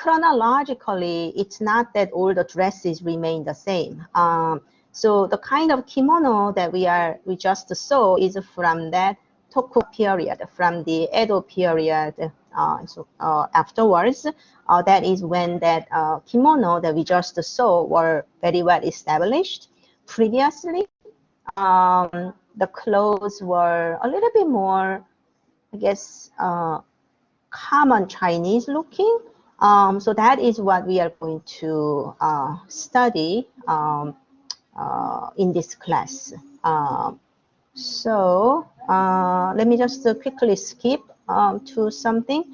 chronologically, it's not that all the dresses remain the same. So the kind of kimono that we just saw is from that Toku period, from the Edo period. Afterwards, that is when that kimono that we just saw were very well established. Previously, the clothes were a little bit more, I guess, common Chinese looking. So that is what we are going to study in this class. So let me just quickly skip to something.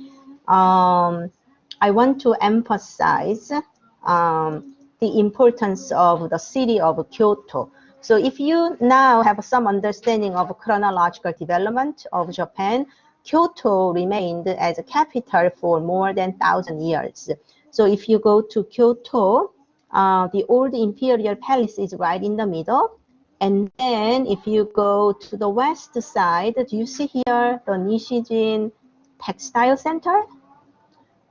I want to emphasize the importance of the city of Kyoto. So if you now have some understanding of chronological development of Japan, Kyoto remained as a capital for more than 1,000 years. So if you go to Kyoto, the old imperial palace is right in the middle. And then if you go to the west side, do you see here the Nishijin Textile Center?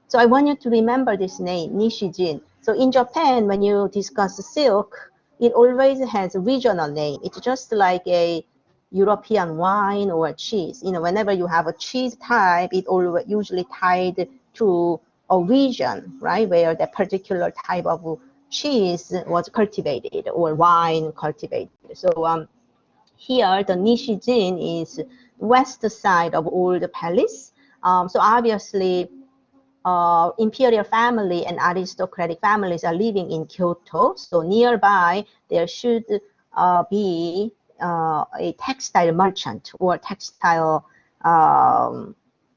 So I want you to remember this name, Nishijin. So in Japan, when you discuss silk, it always has a regional name. It's just like a European wine or cheese. You know, whenever you have a cheese type, it always usually tied to a region, right, where that particular type of cheese was cultivated or wine cultivated. So here the Nishijin is west side of old palace. So obviously imperial family and aristocratic families are living in Kyoto. So nearby there should be a textile merchant or textile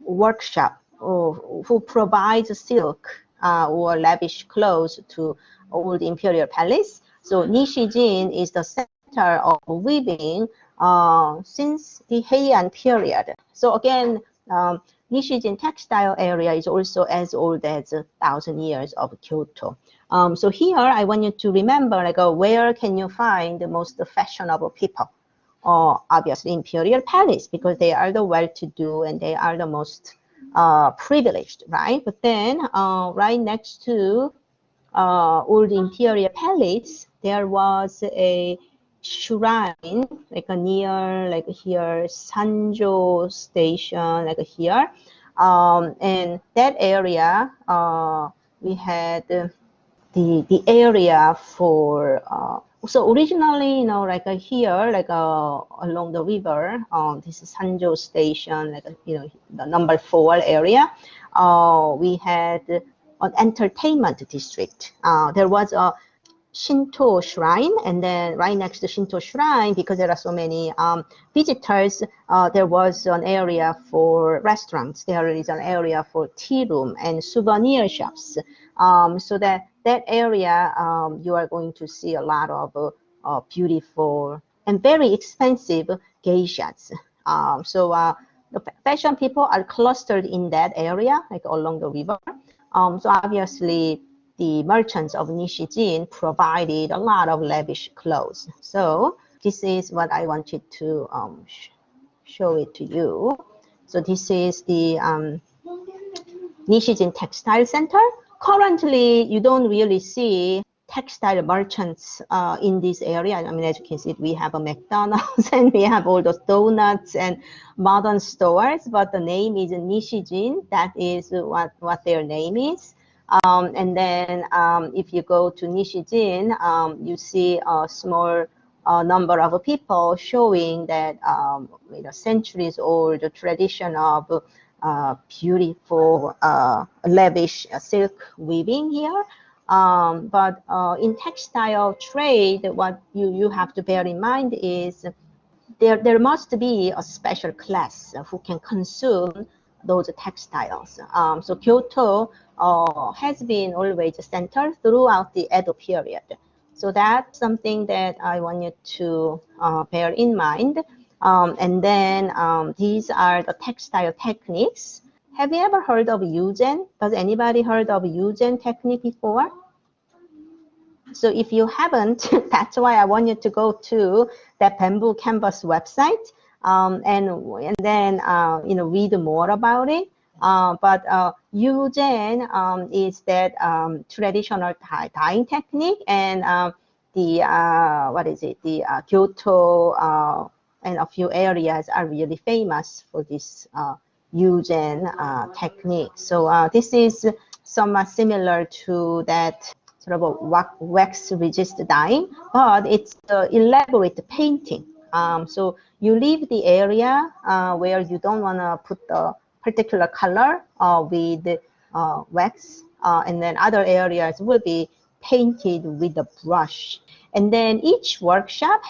workshop who provides silk or lavish clothes to old imperial palace. So Nishijin is the center of weaving since the Heian period. So again, Nishijin textile area is also as old as 1,000 years of Kyoto. So here I want you to remember, like, where can you find the most fashionable people? Obviously imperial palace, because they are the well-to-do and they are the most privileged, right? But then right next to old imperial palace, there was a shrine, like near, like here, Sanjo station, like here. And that area, we had the area for, so originally, you know, like here, like along the river, this is Sanjo station, like, you know, the number 4 area, we had an entertainment district. There was a Shinto shrine, and then right next to Shinto shrine, because there are so many visitors, there was an area for restaurants. There is an area for tea room and souvenir shops. So that area, you are going to see a lot of beautiful and very expensive geishas. So the fashion people are clustered in that area, like along the river. So obviously, the merchants of Nishijin provided a lot of lavish clothes. So this is what I wanted to show it to you. So this is the Nishijin Textile Center. Currently, you don't really see textile merchants in this area. I mean, as you can see, we have a McDonald's and we have all those donuts and modern stores, but the name is Nishijin. That is what their name is. And then if you go to Nishijin, you see a small number of people showing that you know, centuries old tradition of beautiful lavish silk weaving here. But in textile trade, what you have to bear in mind is there must be a special class who can consume those textiles. So Kyoto has been always centered throughout the Edo period. So that's something that I want you to bear in mind. And then these are the textile techniques. Have you ever heard of Yugen? Does anybody heard of Yugen technique before? So if you haven't, that's why I want you to go to that Bamboo Canvas website and then you know, read more about it. But Yugen is that traditional dyeing technique, and the what is it? The Kyoto and a few areas are really famous for this Yugen technique. So this is somewhat similar to that sort of a wax resist dyeing, but it's elaborate painting. So you leave the area where you don't want to put the particular color with wax, and then other areas will be painted with a brush. And then each workshop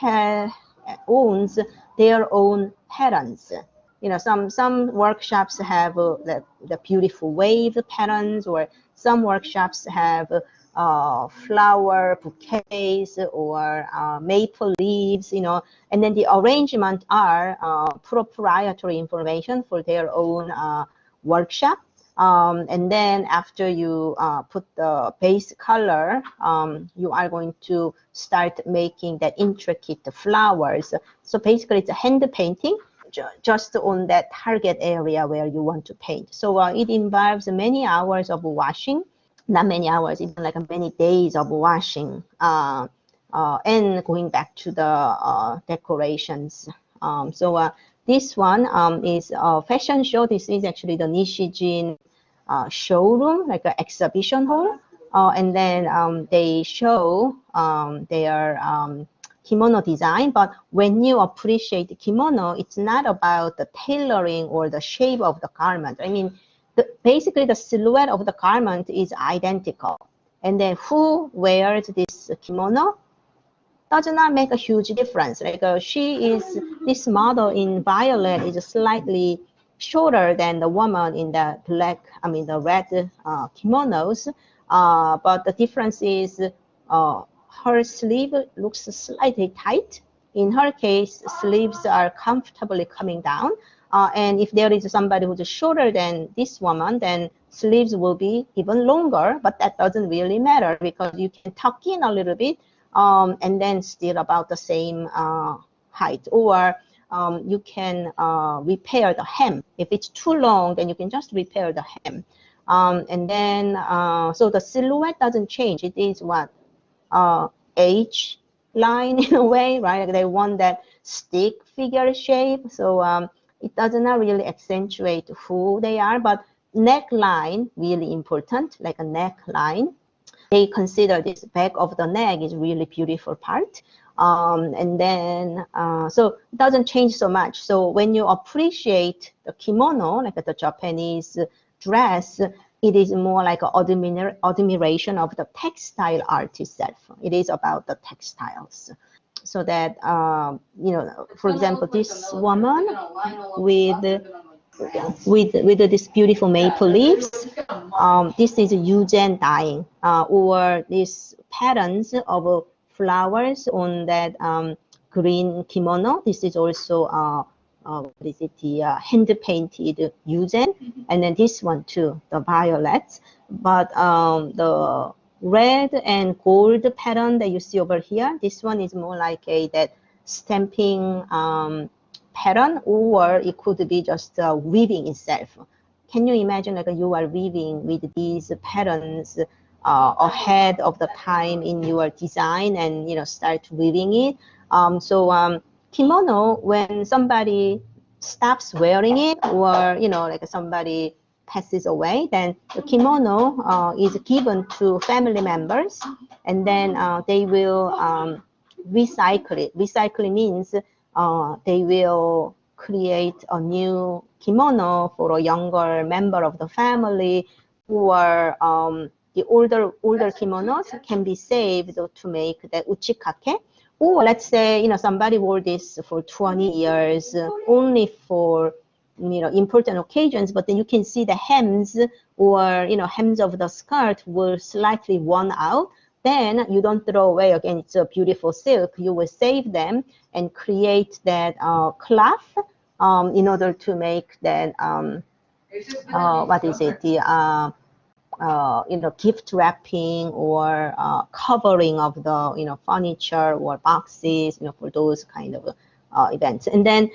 owns their own patterns. You know, some workshops have the beautiful wave patterns, or some workshops have flower bouquets or maple leaves, you know, and then the arrangement are proprietary information for their own workshop. And then after you put the base color, you are going to start making that intricate flowers. So basically it's a hand painting just on that target area where you want to paint. So it involves many hours of washing, not many hours, even like many days of washing, and going back to the decorations. So this one is a fashion show. This is actually the Nishijin showroom, like an exhibition hall. And then they show their kimono design. But when you appreciate the kimono, it's not about the tailoring or the shape of the garment. I mean, basically the silhouette of the garment is identical. And then who wears this kimono does not make a huge difference. Like this model in violet is slightly shorter than the woman in the the red kimonos. But the difference is her sleeve looks slightly tight. In her case, sleeves are comfortably coming down. And if there is somebody who's shorter than this woman, then sleeves will be even longer, but that doesn't really matter because you can tuck in a little bit and then still about the same height. Or you can repair the hem. If it's too long, then you can just repair the hem. And then, so the silhouette doesn't change. It is what? H line in a way, right? Like they want that stick figure shape. So it does not really accentuate who they are, but neckline, really important, like a neckline. They consider this back of the neck is really beautiful part. And then, so it doesn't change so much. So when you appreciate the kimono, like the Japanese dress, it is more like an admiration of the textile art itself. It is about the textiles. So that, you know, for example, this woman with this beautiful maple leaves, this is Yugen dyeing, or these patterns of flowers on that green kimono. This is also what is it, the hand-painted Yugen, and then this one too, the violets. But the red and gold pattern that you see over here, this one is more like that stamping pattern, or it could be just weaving itself. Can you imagine like you are weaving with these patterns ahead of the time in your design, and you know, start weaving it. Kimono, when somebody stops wearing it, or you know, like somebody passes away, then the kimono is given to family members, and then they will recycle it. Recycling means they will create a new kimono for a younger member of the family, or the older kimonos can be saved to make the uchikake. Or let's say, you know, somebody wore this for 20 years only for, you know, important occasions, but then you can see the hems, or, you know, hems of the skirt were slightly worn out. Then you don't throw away again. It's a beautiful silk. You will save them and create that cloth in order to make that what is it, the you know, gift wrapping, or covering of the, you know, furniture or boxes, you know, for those kind of events. And then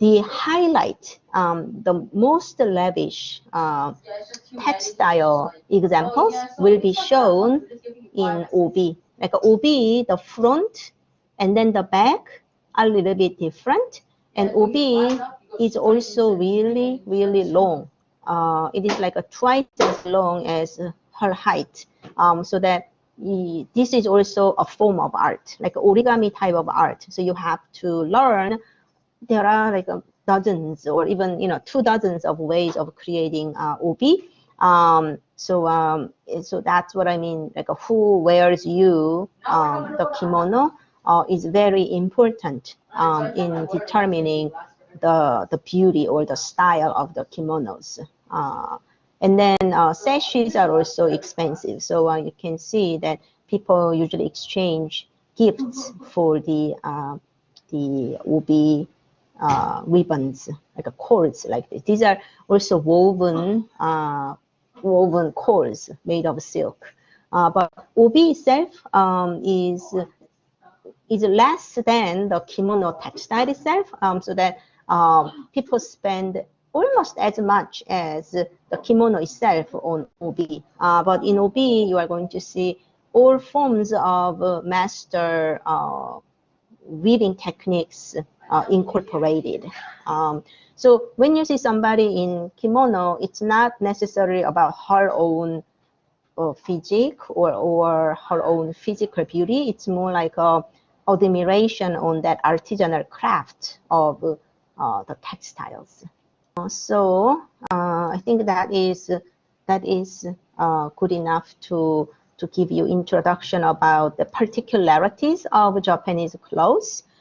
the highlight, the most lavish textile examples will be shown in OB. Like OB, the front and then the back are a little bit different, and OB is also really, really long. It is like twice as long as her height, so that this is also a form of art, like origami type of art. So you have to learn. There are like dozens or even 2 dozens of ways of creating OB. So that's what I mean. Like who wears you, the kimono, is very important in determining the beauty or the style of the kimonos. And then sashes are also expensive. So you can see that people usually exchange gifts for the OB ribbons, like cords like this. These are also woven cords made of silk. But OB itself is less than the kimono textile itself, so that people spend almost as much as the kimono itself on OB. But in OB, you are going to see all forms of master weaving techniques incorporated. So when you see somebody in kimono, it's not necessarily about her own physique or her own physical beauty. It's more like admiration on that artisanal craft of the textiles. So I think that is good enough to give you introduction about the particularities of Japanese clothes.